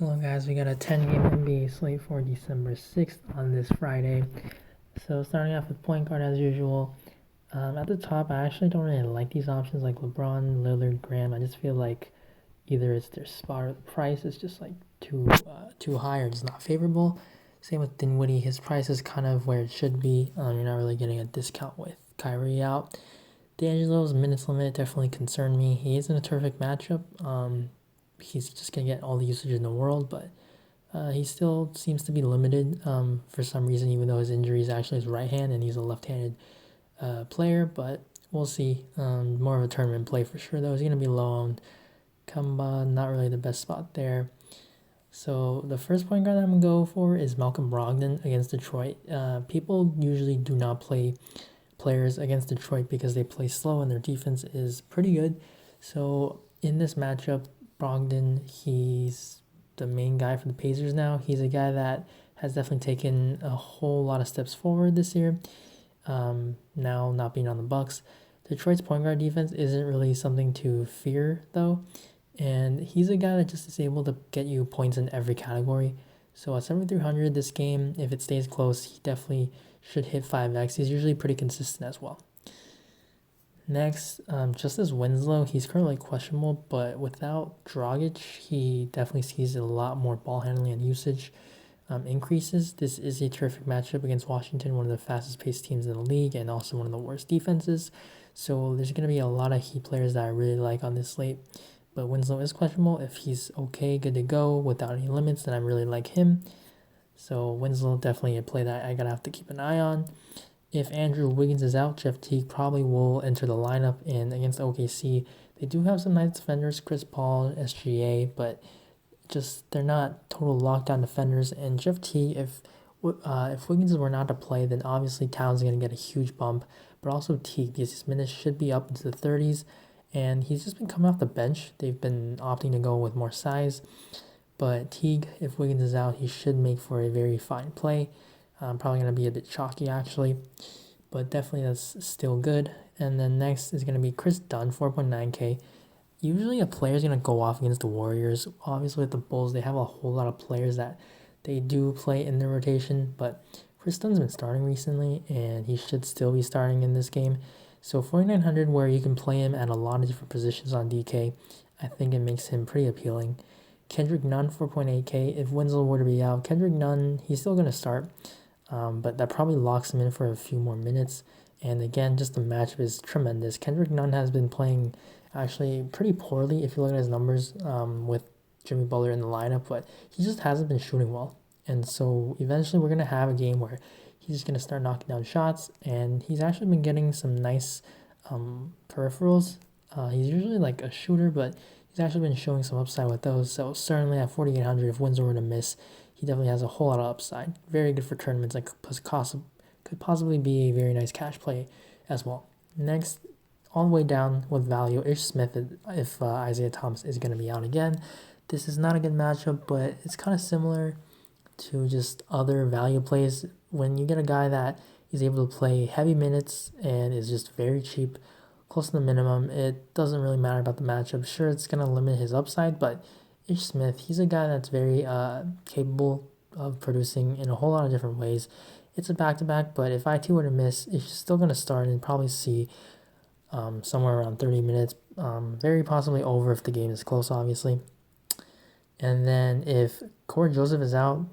Hello guys, we got a 10-game NBA slate for December 6th on this Friday. So starting off with point guard as usual. At the top, I actually don't really like these options like LeBron, Lillard, Graham. I just feel like either it's their spot or the price is just like too high or just not favorable. Same with Dinwiddie, his price is kind of where it should be. You're not really getting a discount with Kyrie out. D'Angelo's minutes limit definitely concerned me. He isn't a terrific matchup. He's just gonna get all the usage in the world, but he still seems to be limited for some reason, even though his injury is actually his right hand and he's a left-handed player. But we'll see. More of a tournament play for sure, though. He's going to be low on Kemba, not really the best spot there. So the first point guard that I'm going to go for is Malcolm Brogdon against Detroit. People usually do not play players against Detroit because they play slow and their defense is pretty good. So in this matchup, Brogdon, he's the main guy for the Pacers now. He's a guy that has definitely taken a whole lot of steps forward this year. Now not being on the Bucks, Detroit's point guard defense isn't really something to fear though, and he's a guy that just is able to get you points in every category. So at 7,300 this game, if it stays close, he definitely should hit 5x. He's usually pretty consistent as well. Next, Justice Winslow, he's currently questionable, but without Dragic, he definitely sees a lot more ball handling and usage increases. This is a terrific matchup against Washington, one of the fastest paced teams in the league and also one of the worst defenses. So there's going to be a lot of Heat players that I really like on this slate. But Winslow is questionable. If he's okay, good to go without any limits, then I really like him. So Winslow definitely a play that I gotta have to keep an eye on. If Andrew Wiggins is out, Jeff Teague probably will enter the lineup. And against OKC, they do have some nice defenders, Chris Paul, SGA, but just they're not total lockdown defenders. And Jeff Teague, if Wiggins were not to play, then obviously Towns is gonna get a huge bump. But also Teague, because his minutes should be up into the 30s, and he's just been coming off the bench. They've been opting to go with more size. But Teague, if Wiggins is out, he should make for a very fine play. Probably going to be a bit chalky actually, but definitely that's still good. And then next is going to be Chris Dunn, 4.9K. Usually a player is going to go off against the Warriors. Obviously with the Bulls, they have a whole lot of players that they do play in their rotation, but Chris Dunn's been starting recently, and he should still be starting in this game. So 4,900, where you can play him at a lot of different positions on DK, I think it makes him pretty appealing. Kendrick Nunn, 4.8K. If Winslow were to be out, Kendrick Nunn, he's still going to start, but that probably locks him in for a few more minutes. And again, just the matchup is tremendous. Kendrick Nunn has been playing actually pretty poorly if you look at his numbers with Jimmy Butler in the lineup, but he just hasn't been shooting well. And so eventually we're going to have a game where he's just going to start knocking down shots, and he's actually been getting some nice peripherals. He's usually like a shooter, but he's actually been showing some upside with those. So certainly at 4,800, if Winslow were to miss, he definitely has a whole lot of upside. Very good for tournaments. Like could possibly be a very nice cash play as well. Next, all the way down with value, Ish Smith if Isaiah Thomas is going to be out again. This is not a good matchup, but it's kind of similar to just other value plays. When you get a guy that is able to play heavy minutes and is just very cheap, close to the minimum, it doesn't really matter about the matchup. Sure, it's going to limit his upside, but Ish Smith, he's a guy that's very capable of producing in a whole lot of different ways. It's a back-to-back, but if IT were to miss, Ish is still going to start and probably see somewhere around 30 minutes, very possibly over if the game is close, obviously. And then if Corey Joseph is out,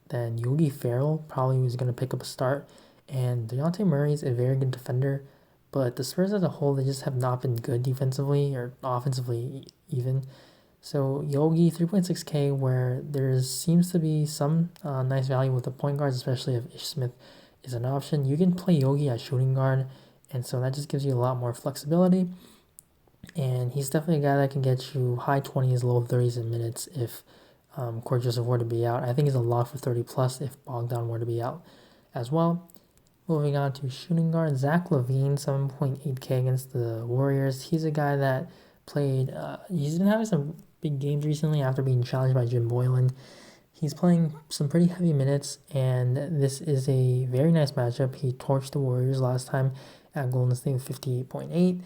then Yogi Ferrell probably is going to pick up a start. And Dejounte Murray is a very good defender, but the Spurs as a whole, they just have not been good defensively or offensively even. So Yogi, 3.6K, where there seems to be some nice value with the point guards, especially if Ish Smith is an option. You can play Yogi at shooting guard, and so that just gives you a lot more flexibility. And he's definitely a guy that can get you high 20s, low 30s in minutes if Corey Joseph were to be out. I think he's a lock for 30 plus if Bogdan were to be out as well. Moving on to shooting guard, Zach LaVine, 7.8K against the Warriors. He's a guy that played, he's been having some big games recently after being challenged by Jim Boylan. He's playing some pretty heavy minutes, and this is a very nice matchup. He torched the Warriors last time at Golden State with 58.8.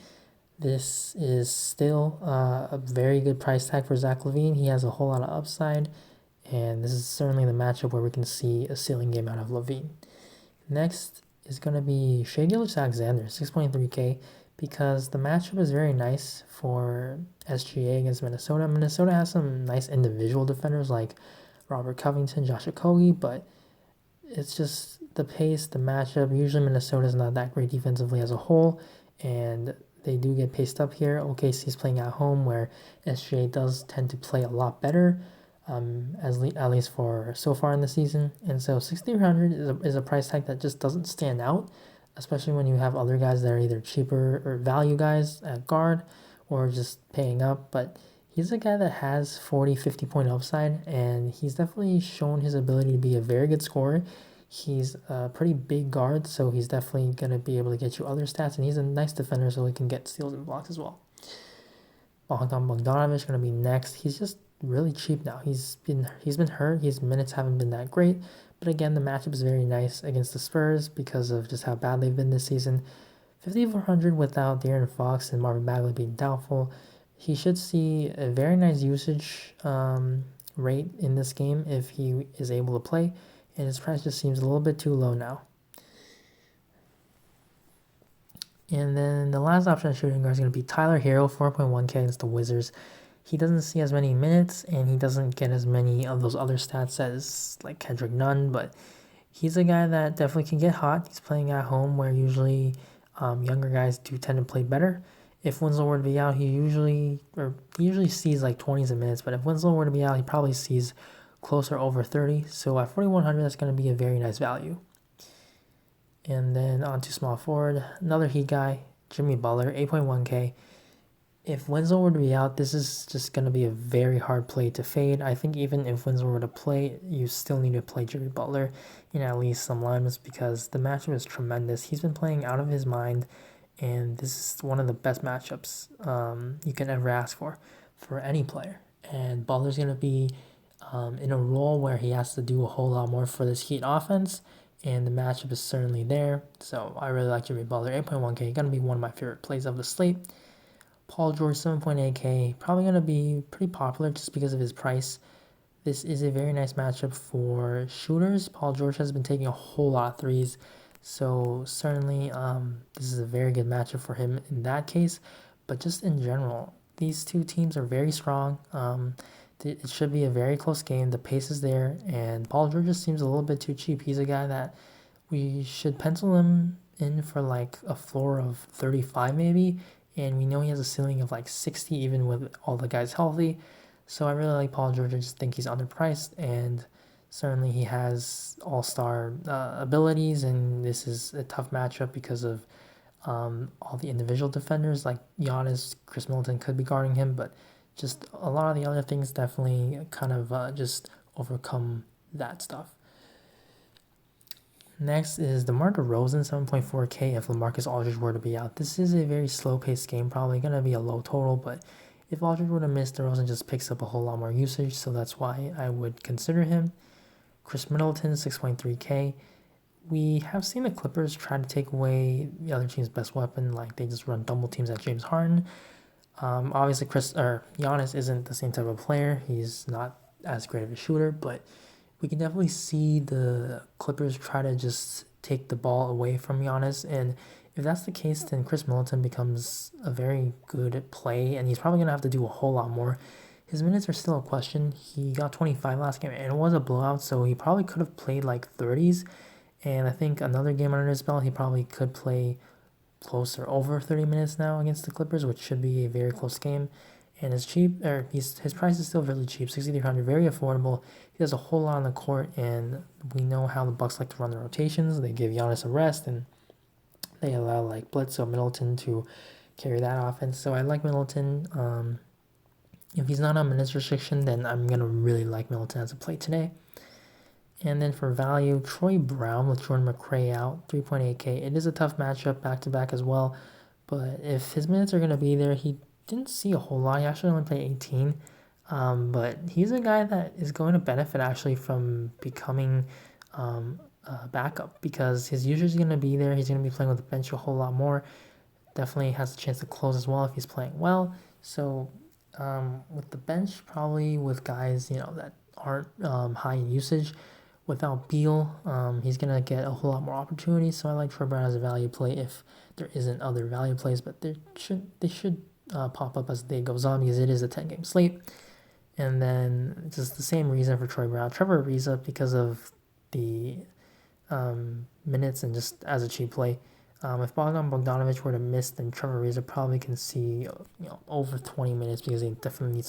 This is still a very good price tag for Zach LaVine. He has a whole lot of upside, And this is certainly the matchup where we can see a ceiling game out of Levine. Next is going to be Shai Gilgeous-Alexander, 6.3K, because the matchup is very nice for SGA against Minnesota. Minnesota has some nice individual defenders like Robert Covington, Josh Okogie, but it's just the pace, the matchup. Usually Minnesota is not that great defensively as a whole, and they do get paced up here. OKC is playing at home where SGA does tend to play a lot better, at least for so far in the season. And so 6,300 is a price tag that just doesn't stand out, especially when you have other guys that are either cheaper or value guys at guard or just paying up. But he's a guy that has 40, 50 point upside, and he's definitely shown his ability to be a very good scorer. He's a pretty big guard, so he's definitely going to be able to get you other stats, and he's a nice defender, so he can get steals and blocks as well. Bogdan Bogdanovic going to be next. He's just really cheap now. He's been hurt. His minutes haven't been that great, but again, the matchup is very nice against the Spurs because of just how bad they've been this season. 5,400 without De'Aaron Fox and Marvin Bagley being doubtful. He should see a very nice usage rate in this game if he is able to play, and his price just seems a little bit too low now. And then the last option at shooting guard is going to be Tyler Hero, 4.1K against the Wizards. He doesn't see as many minutes, and he doesn't get as many of those other stats as like Kendrick Nunn, but he's a guy that definitely can get hot. He's playing at home where usually younger guys do tend to play better. If Winslow were to be out, he usually sees like 20s of minutes, but if Winslow were to be out, he probably sees closer over 30. So at 4,100, that's going to be a very nice value. And then on to small forward, another Heat guy, Jimmy Butler, 8.1K. If Winslow were to be out, this is just going to be a very hard play to fade. I think even if Winslow were to play, you still need to play Jimmy Butler in at least some lineups because the matchup is tremendous. He's been playing out of his mind, and this is one of the best matchups you can ever ask for any player. And Butler's going to be in a role where he has to do a whole lot more for this Heat offense, and the matchup is certainly there. So I really like Jimmy Butler, 8.1K, going to be one of my favorite plays of the slate. Paul George, 7.8K, probably going to be pretty popular just because of his price. This is a very nice matchup for shooters. Paul George has been taking a whole lot of threes, so certainly this is a very good matchup for him in that case. But just in general, these two teams are very strong. It should be a very close game. The pace is there, and Paul George just seems a little bit too cheap. He's a guy that we should pencil him in for like a floor of 35 maybe, and we know he has a ceiling of like 60 even with all the guys healthy. So I really like Paul George. I just think he's underpriced, and certainly he has all-star abilities, and this is a tough matchup because of all the individual defenders like Giannis. Chris Middleton could be guarding him, but just a lot of the other things definitely kind of just overcome that stuff. Next is DeMar DeRozan, 7.4K if LaMarcus Aldridge were to be out. This is a very slow-paced game, probably going to be a low total, but if Aldridge were to miss, DeRozan just picks up a whole lot more usage, so that's why I would consider him. Chris Middleton, 6.3K. We have seen the Clippers try to take away the other team's best weapon, like they just run double teams at James Harden. Obviously, Giannis isn't the same type of player. He's not as great of a shooter, but we can definitely see the Clippers try to just take the ball away from Giannis. And if that's the case, then Chris Middleton becomes a very good play, and he's probably going to have to do a whole lot more. His minutes are still a question. He got 25 last game, and it was a blowout, so he probably could have played like 30s. And I think another game under his belt, he probably could play closer over 30 minutes now against the Clippers, which should be a very close game. And his price is still really cheap, 6,300, very affordable. He does a whole lot on the court, and we know how the Bucks like to run the rotations. They give Giannis a rest, and they allow like Bledsoe, Middleton to carry that offense. So I like Middleton. If he's not on minutes restriction, then I'm gonna really like Middleton as a play today. And then for value, Troy Brown with Jordan McRae out, 3.8K. It is a tough matchup back-to-back as well, but if his minutes are going to be there, he didn't see a whole lot. He actually only played 18, but he's a guy that is going to benefit actually from becoming a backup because his usage is going to be there. He's going to be playing with the bench a whole lot more. Definitely has a chance to close as well if he's playing well. So with the bench, probably with guys, that aren't high in usage. Without Beal, he's going to get a whole lot more opportunities. So I like Troy Brown as a value play if there isn't other value plays, but they should pop up as the day goes on because it is a 10-game slate. And then just the same reason for Troy Brown. Trevor Ariza because of the minutes and just as a cheap play. If Bogdanovich were to miss, then Trevor Ariza probably can see over 20 minutes because they definitely need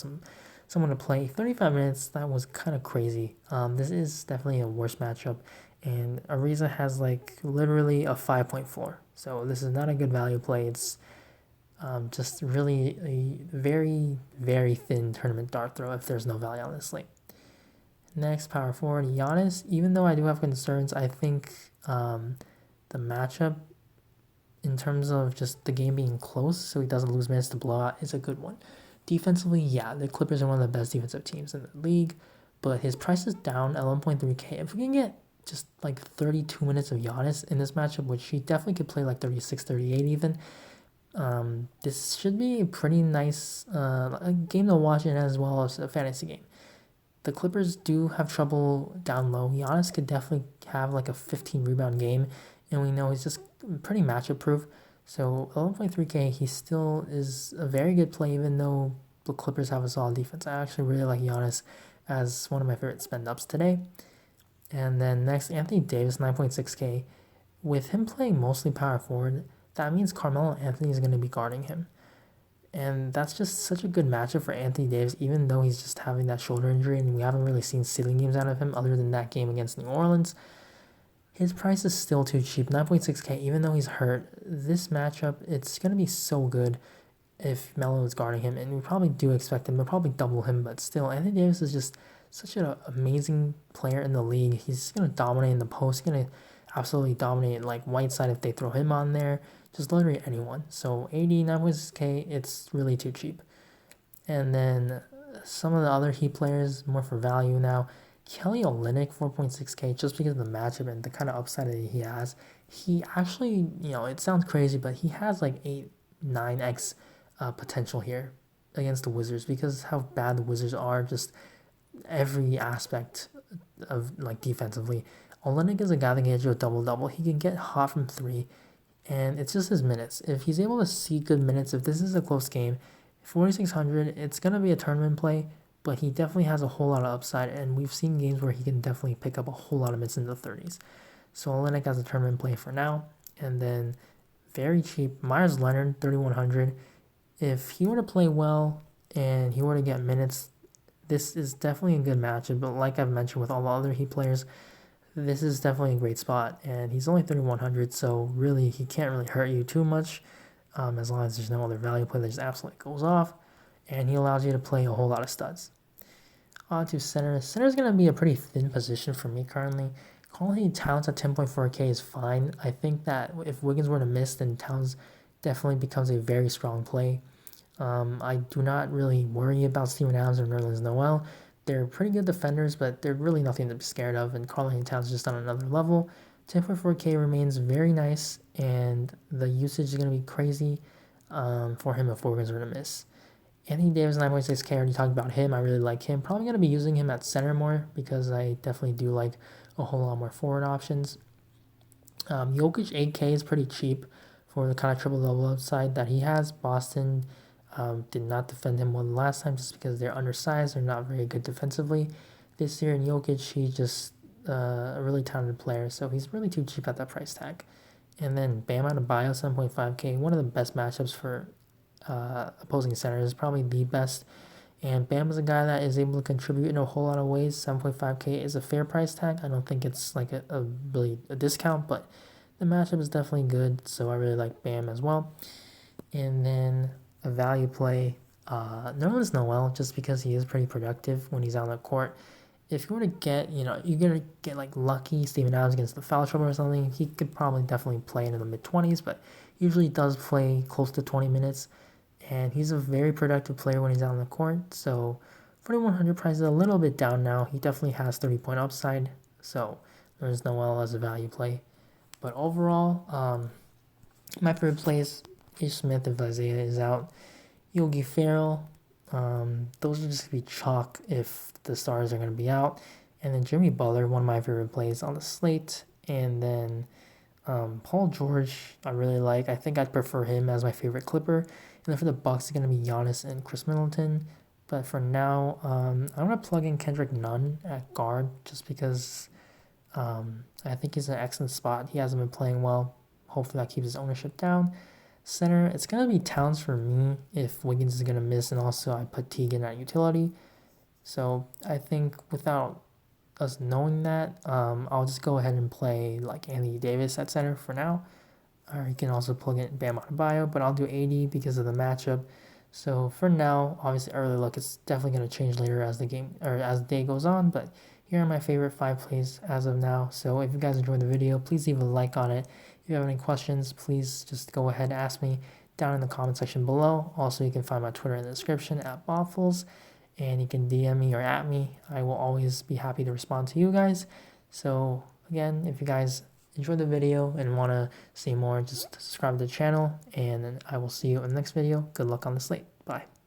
someone to play. 35 minutes, that was kind of crazy. This is definitely a worse matchup, and Ariza has like literally a 5.4. So this is not a good value play. It's just really a very, very thin tournament dart throw if there's no value on this slate. Next, power forward, Giannis. Even though I do have concerns, I think the matchup in terms of just the game being close so he doesn't lose minutes to blowout is a good one. Defensively, yeah, the Clippers are one of the best defensive teams in the league, but his price is down at 1.3K. If we can get just like 32 minutes of Giannis in this matchup, which he definitely could play like 36, 38 even, this should be a pretty nice game to watch in as well as a fantasy game. The Clippers do have trouble down low. Giannis could definitely have like a 15 rebound game, and we know he's just pretty matchup proof. So 11.3K, he still is a very good play, even though the Clippers have a solid defense. I actually really like Giannis as one of my favorite spend ups today. And then next, Anthony Davis, 9.6K. With him playing mostly power forward, that means Carmelo Anthony is going to be guarding him. And that's just such a good matchup for Anthony Davis, even though he's just having that shoulder injury and we haven't really seen ceiling games out of him other than that game against New Orleans. His price is still too cheap, 9.6K, even though he's hurt. This matchup, it's going to be so good if Melo is guarding him, and we probably do expect him to probably double him, but still, Anthony Davis is just such an amazing player in the league. He's going to dominate in the post. He's going to absolutely dominate like Whiteside if they throw him on there. Just literally anyone. So 9.6K, it's really too cheap. And then some of the other Heat players, more for value now. Kelly Olynyk, 4.6K, just because of the matchup and the kind of upside that he has. He actually, it sounds crazy, but he has like 9x potential here against the Wizards because how bad the Wizards are, just every aspect of like defensively. Olynyk is a guy that can get you a double-double. He can get hot from three, and it's just his minutes. If he's able to see good minutes, if this is a close game, 4,600, it's going to be a tournament play, but he definitely has a whole lot of upside, and we've seen games where he can definitely pick up a whole lot of minutes in the 30s. So Olynyk has a tournament play for now, and then very cheap, Myers Leonard, 3,100. If he were to play well and he were to get minutes, this is definitely a good matchup, but like I've mentioned with all the other Heat players, this is definitely a great spot, and he's only 3,100, so really he can't really hurt you too much as long as there's no other value play that just absolutely goes off, and he allows you to play a whole lot of studs. On to center. Center is going to be a pretty thin position for me currently. Calling Towns at 10.4K is fine. I think that if Wiggins were to miss, then Towns definitely becomes a very strong play. I do not really worry about Steven Adams or Nerlens Noel. They're pretty good defenders, but they're really nothing to be scared of, and Karl-Anthony Towns is just on another level. 10.4K remains very nice, and the usage is going to be crazy for him if Wiggins were to miss. Anthony Davis, 9.6K, already talked about him. I really like him. Probably going to be using him at center more because I definitely do like a whole lot more forward options. Jokic, 8K is pretty cheap for the kind of triple-double upside that he has. Boston did not defend him well the last time just because they're undersized. They're not very good defensively. This year in Jokic, he's just a really talented player, so he's really too cheap at that price tag. And then Bam Adebayo, 7.5K, one of the best matchups for opposing centers, probably the best. And Bam is a guy that is able to contribute in a whole lot of ways. 7.5K is a fair price tag. I don't think it's like a really a discount, but the matchup is definitely good, so I really like Bam as well. And then a value play, Nerlens Noel, just because he is pretty productive when he's on the court. If you were to get, you're going to get like lucky Steven Adams against the foul trouble or something, he could probably definitely play in the mid-20s, but usually does play close to 20 minutes. And he's a very productive player when he's out on the court. So 4,100 price is a little bit down now. He definitely has 30-point upside. So there's Noel as a value play. But overall, my favorite play is Ish Smith if Isaiah is out. Yogi Ferrell, Those are just going to be chalk if the stars are going to be out. And then Jimmy Butler, one of my favorite plays on the slate. And then Paul George, I really like. I think I'd prefer him as my favorite Clipper. And then for the Bucks, it's going to be Giannis and Chris Middleton. But for now, I'm going to plug in Kendrick Nunn at guard just because I think he's in an excellent spot. He hasn't been playing well. Hopefully that keeps his ownership down. Center, it's going to be Towns for me if Wiggins is going to miss. And also I put Teague at utility. So I think without us knowing that, I'll just go ahead and play like Anthony Davis at center for now. Or you can also plug in Bam Adebayo, but I'll do 80 because of the matchup. So for now, obviously early look, it's definitely going to change later as the game or as the day goes on. But here are my favorite 5 plays as of now. So if you guys enjoyed the video, please leave a like on it. If you have any questions, please just go ahead and ask me down in the comment section below. Also, you can find my Twitter in the description at Boffles, and you can DM me or at me. I will always be happy to respond to you guys. So again, if you guys enjoyed the video and want to see more, just subscribe to the channel, and I will see you in the next video. Good luck on the slate. Bye.